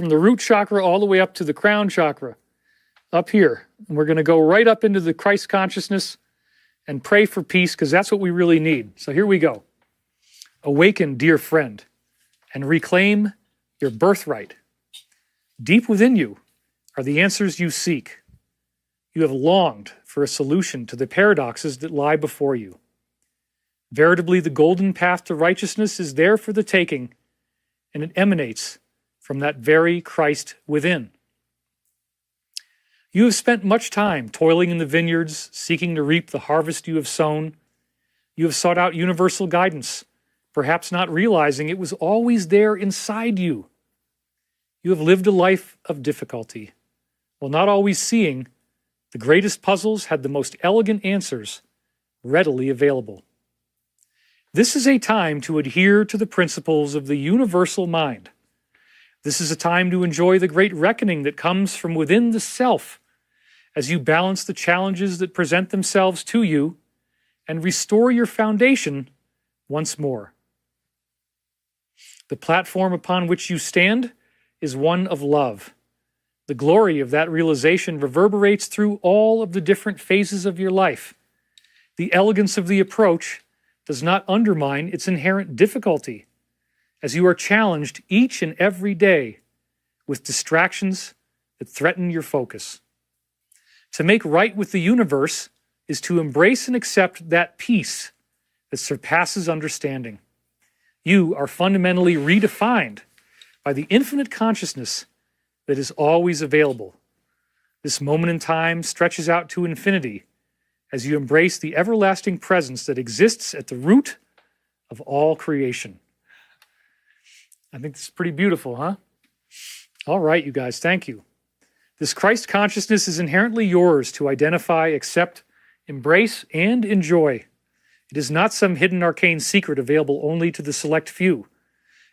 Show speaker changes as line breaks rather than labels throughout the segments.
from the root chakra all the way up to the crown chakra, up here. And we're going to go right up into the Christ consciousness and pray for peace, because that's what we really need. So here we go. Awaken, dear friend, and reclaim your birthright. Deep within you are the answers you seek. You have longed for a solution to the paradoxes that lie before you. Veritably, the golden path to righteousness is there for the taking, and it emanates from that very Christ within. You have spent much time toiling in the vineyards, seeking to reap the harvest you have sown. You have sought out universal guidance, perhaps not realizing it was always there inside you. You have lived a life of difficulty, while not always seeing the greatest puzzles had the most elegant answers readily available. This is a time to adhere to the principles of the universal mind. This is a time to enjoy the great reckoning that comes from within the self as you balance the challenges that present themselves to you and restore your foundation once more. The platform upon which you stand is one of love. The glory of that realization reverberates through all of the different phases of your life. The elegance of the approach does not undermine its inherent difficulty, as you are challenged each and every day with distractions that threaten your focus. To make right with the universe is to embrace and accept that peace that surpasses understanding. You are fundamentally redefined by the infinite consciousness that is always available. This moment in time stretches out to infinity as you embrace the everlasting presence that exists at the root of all creation. I think this is pretty beautiful, huh? All right, you guys, thank you. This Christ consciousness is inherently yours to identify, accept, embrace, and enjoy. It is not some hidden arcane secret available only to the select few.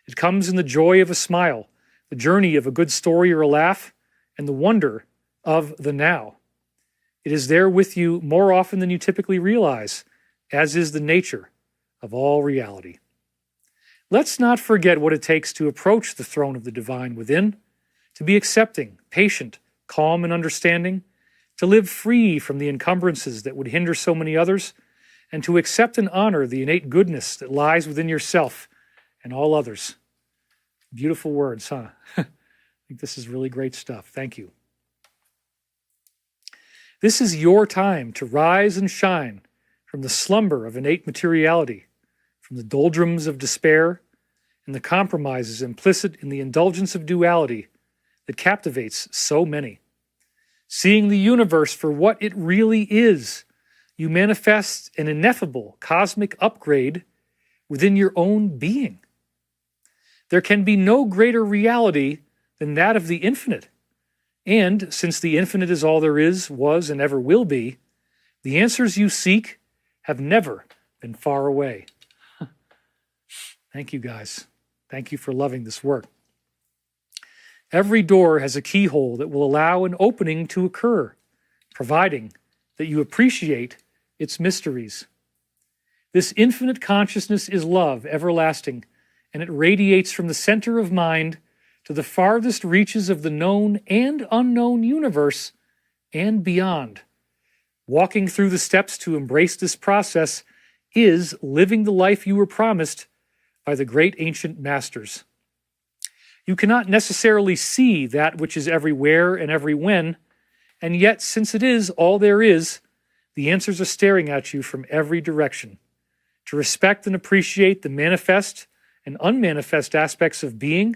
It comes in the joy of a smile, the journey of a good story or a laugh, and the wonder of the now. It is there with you more often than you typically realize, as is the nature of all reality. Let's not forget what it takes to approach the throne of the divine within, to be accepting, patient, calm, and understanding, to live free from the encumbrances that would hinder so many others, and to accept and honor the innate goodness that lies within yourself and all others. Beautiful words, huh? I think this is really great stuff. Thank you. This is your time to rise and shine from the slumber of innate materiality, from the doldrums of despair, and the compromises implicit in the indulgence of duality that captivates so many. Seeing the universe for what it really is, you manifest an ineffable cosmic upgrade within your own being. There can be no greater reality than that of the infinite. And since the infinite is all there is, was, and ever will be, the answers you seek have never been far away. Thank you, guys. Thank you for loving this work. Every door has a keyhole that will allow an opening to occur, providing that you appreciate its mysteries. This infinite consciousness is love, everlasting, and it radiates from the center of mind to the farthest reaches of the known and unknown universe and beyond. Walking through the steps to embrace this process is living the life you were promised by the great ancient masters. You cannot necessarily see that which is everywhere and every when, and yet, since it is all there is, the answers are staring at you from every direction. To respect and appreciate the manifest and unmanifest aspects of being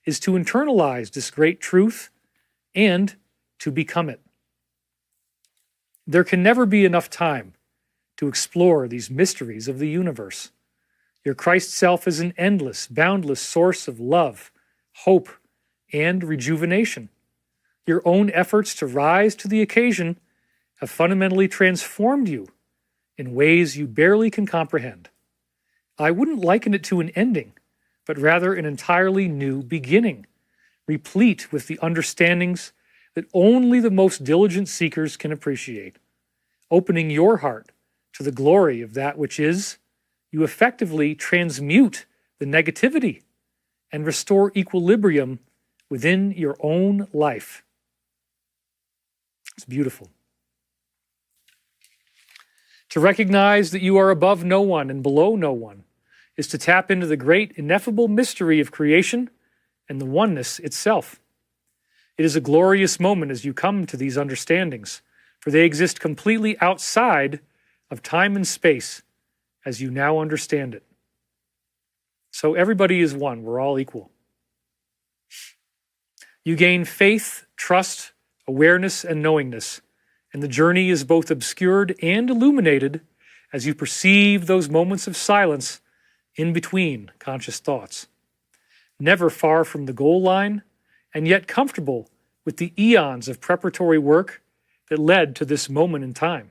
is to internalize this great truth and to become it. There can never be enough time to explore these mysteries of the universe. Your Christ self is an endless, boundless source of love, hope, and rejuvenation. Your own efforts to rise to the occasion have fundamentally transformed you in ways you barely can comprehend. I wouldn't liken it to an ending, but rather an entirely new beginning, replete with the understandings that only the most diligent seekers can appreciate. Opening your heart to the glory of that which is, you effectively transmute the negativity and restore equilibrium within your own life. It's beautiful. To recognize that you are above no one and below no one is to tap into the great ineffable mystery of creation and the oneness itself. It is a glorious moment as you come to these understandings, for they exist completely outside of time and space as you now understand it. So everybody is one. We're all equal. You gain faith, trust, awareness, and knowingness, and the journey is both obscured and illuminated as you perceive those moments of silence in between conscious thoughts. Never far from the goal line, and yet comfortable with the eons of preparatory work that led to this moment in time.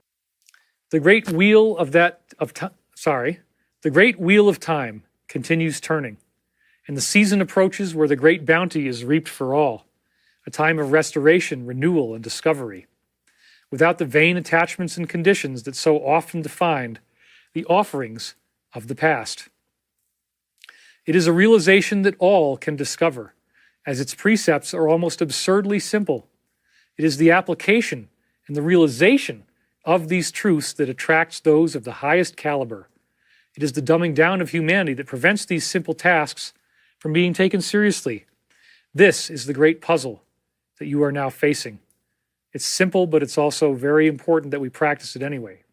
The great wheel of time continues turning, and the season approaches where the great bounty is reaped for all, a time of restoration, renewal, and discovery. Without the vain attachments and conditions that so often defined the offerings of the past. It is a realization that all can discover, as its precepts are almost absurdly simple. It is the application and the realization of these truths that attracts those of the highest caliber. It is the dumbing down of humanity that prevents these simple tasks from being taken seriously. This is the great puzzle that you are now facing. It's simple, but it's also very important that we practice it anyway.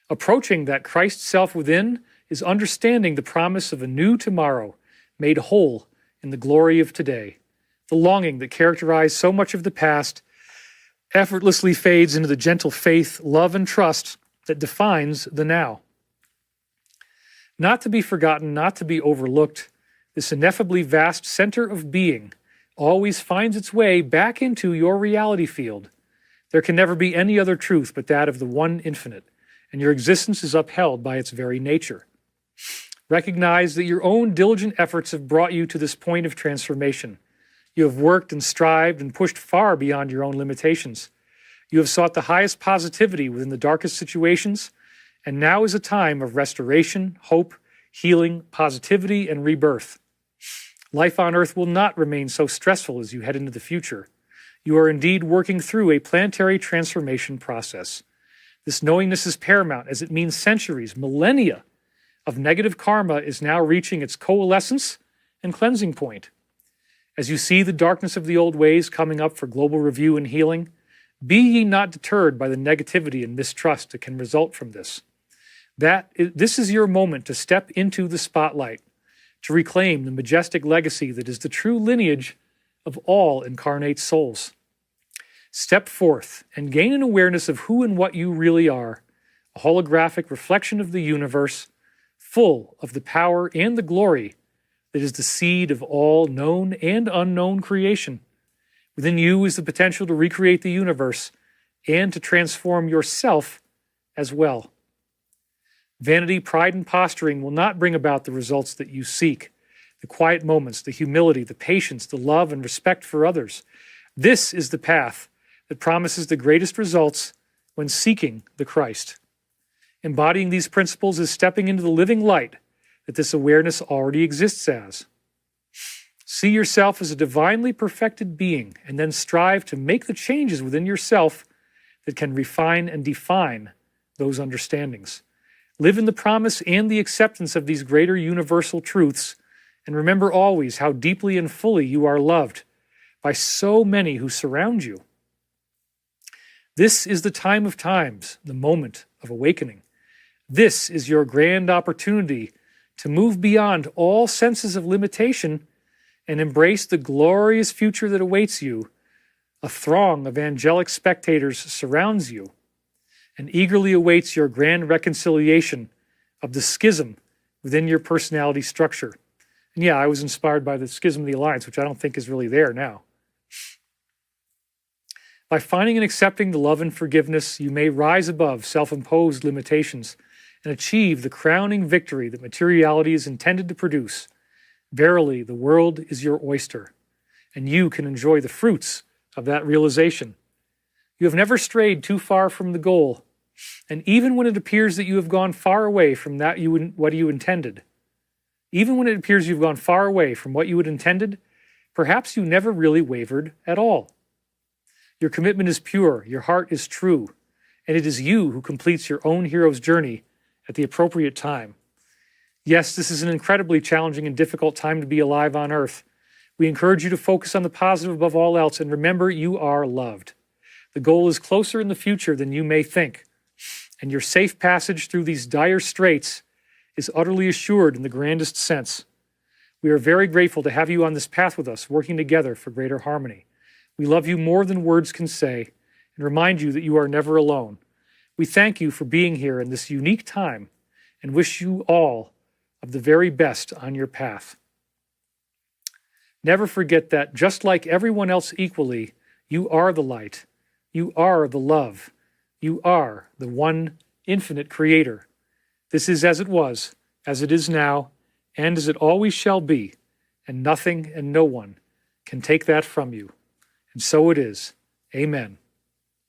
Approaching that Christ self within is understanding the promise of a new tomorrow made whole in the glory of today. The longing that characterized so much of the past effortlessly fades into the gentle faith, love, and trust that defines the now. Not to be forgotten, not to be overlooked, this ineffably vast center of being always finds its way back into your reality field. There can never be any other truth but that of the one infinite, and your existence is upheld by its very nature. Recognize that your own diligent efforts have brought you to this point of transformation. You have worked and strived and pushed far beyond your own limitations. You have sought the highest positivity within the darkest situations, and now is a time of restoration, hope, healing, positivity, and rebirth. Life on Earth will not remain so stressful as you head into the future. You are indeed working through a planetary transformation process. This knowingness is paramount as it means centuries, millennia of negative karma is now reaching its coalescence and cleansing point. As you see the darkness of the old ways coming up for global review and healing, be ye not deterred by the negativity and mistrust that can result from this. This is your moment to step into the spotlight, to reclaim the majestic legacy that is the true lineage of all incarnate souls. Step forth and gain an awareness of who and what you really are, a holographic reflection of the universe, full of the power and the glory that is the seed of all known and unknown creation. Within you is the potential to recreate the universe and to transform yourself as well. Vanity, pride, and posturing will not bring about the results that you seek. The quiet moments, the humility, the patience, the love, and respect for others. This is the path that promises the greatest results when seeking the Christ. Embodying these principles is stepping into the living light that this awareness already exists as. See yourself as a divinely perfected being, and then strive to make the changes within yourself that can refine and define those understandings. Live in the promise and the acceptance of these greater universal truths, and remember always how deeply and fully you are loved by so many who surround you. This is the time of times, the moment of awakening. This is your grand opportunity to move beyond all senses of limitation and embrace the glorious future that awaits you. A throng of angelic spectators surrounds you and eagerly awaits your grand reconciliation of the schism within your personality structure. And yeah, I was inspired by the schism of the alliance, which I don't think is really there now. By finding and accepting the love and forgiveness, you may rise above self-imposed limitations and achieve the crowning victory that materiality is intended to produce. Verily, the world is your oyster, and you can enjoy the fruits of that realization. You have never strayed too far from the goal, and even when it appears that you have gone far away from what you intended, even when it appears you've gone far away from what you had intended, Perhaps you never really wavered at all. Your commitment is pure, your heart is true, and it is you who completes your own hero's journey at the appropriate time. Yes, this is an incredibly challenging and difficult time to be alive on Earth. We encourage you to focus on the positive above all else, and remember, you are loved. The goal is closer in the future than you may think, and your safe passage through these dire straits is utterly assured in the grandest sense. We are very grateful to have you on this path with us, working together for greater harmony. We love you more than words can say, and remind you that you are never alone. We thank you for being here in this unique time, and wish you all of the very best on your path. Never forget that, just like everyone else equally, you are the light, you are the love, you are the one infinite creator. This is as it was, as it is now, and as it always shall be, and nothing and no one can take that from you. And so it is. Amen.